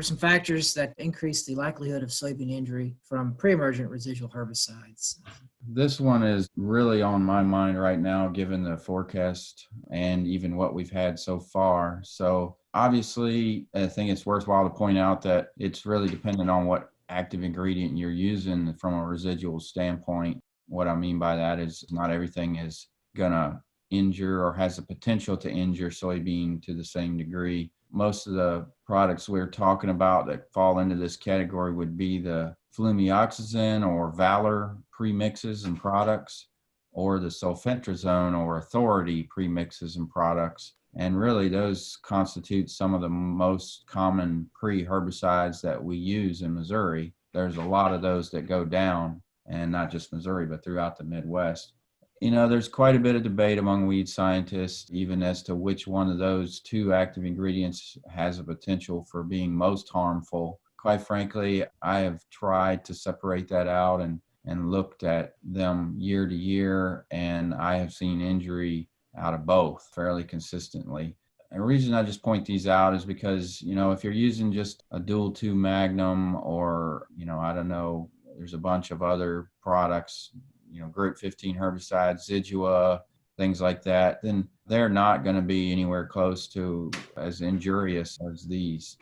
are some factors that increase the likelihood of soybean injury from pre-emergent residual herbicides? This one is really on my mind right now, given the forecast and even what we've had so far. So obviously, I think it's worthwhile to point out that it's really dependent on what active ingredient you're using from a residual standpoint. What I mean by that is not everything is going to injure or has the potential to injure soybean to the same degree. Most of the products we're talking about that fall into this category would be the flumioxazin or Valor premixes and products, or the sulfentrazone or Authority premixes and products. And really, those constitute some of the most common pre-herbicides that we use in Missouri. There's a lot of those that go down, and not just Missouri, but throughout the Midwest. There's quite a bit of debate among weed scientists, even as to which one of those two active ingredients has a potential for being most harmful. Quite frankly, I have tried to separate that out and looked at them year to year, and I have seen injury out of both fairly consistently. And the reason I just point these out is because, if you're using just a dual 2 Magnum or, I don't know, there's a bunch of other products, group 15 herbicides, Zidua, things like that, then they're not going to be anywhere close to as injurious as these.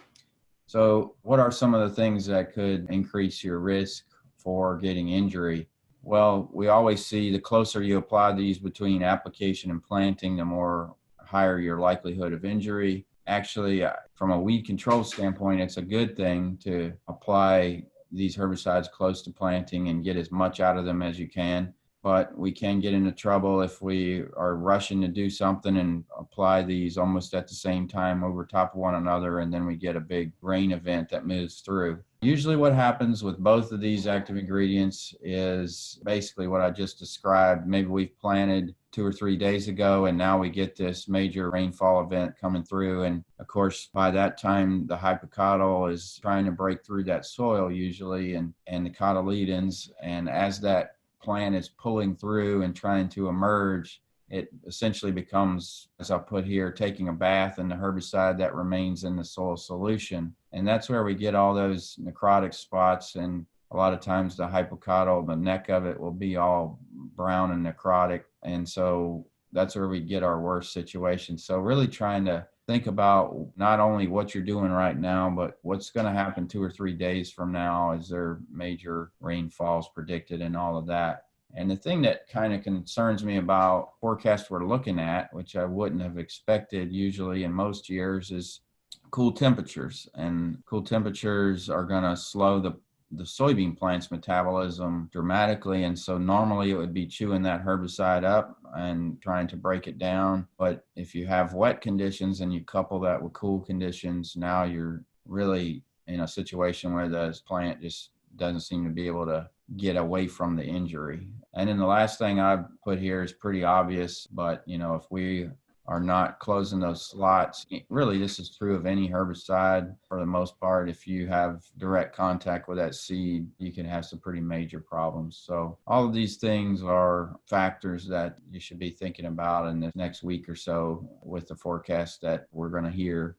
So what are some of the things that could increase your risk for getting injury? Well, we always see the closer you apply these between application and planting, the more higher your likelihood of injury. Actually, from a weed control standpoint, it's a good thing to apply these herbicides close to planting and get as much out of them as you can. But we can get into trouble if we are rushing to do something and apply these almost at the same time over top of one another, and then we get a big rain event that moves through. Usually what happens with both of these active ingredients is basically what I just described. Maybe we've planted 2 or 3 days ago, and now we get this major rainfall event coming through. And of course, by that time, the hypocotyl is trying to break through that soil usually, and the cotyledons. And as that plant is pulling through and trying to emerge, it essentially becomes, as I put here, taking a bath in the herbicide that remains in the soil solution. And that's where we get all those necrotic spots. And a lot of times the hypocotyl, the neck of it will be all brown and necrotic. And so that's where we get our worst situation. So really trying to think about not only what you're doing right now, but what's going to happen 2 or 3 days from now. Is there major rainfalls predicted and all of that? And the thing that kind of concerns me about forecasts we're looking at, which I wouldn't have expected usually in most years, is cool temperatures. And cool temperatures are going to slow the soybean plant's metabolism dramatically. And so normally it would be chewing that herbicide up and trying to break it down. But if you have wet conditions and you couple that with cool conditions, now you're really in a situation where the plant just doesn't seem to be able to get away from the injury. And then the last thing I put here is pretty obvious, but if we are not closing those slots, really this is true of any herbicide for the most part. If you have direct contact with that seed, you can have some pretty major problems. So all of these things are factors that you should be thinking about in the next week or so with the forecast that we're going to hear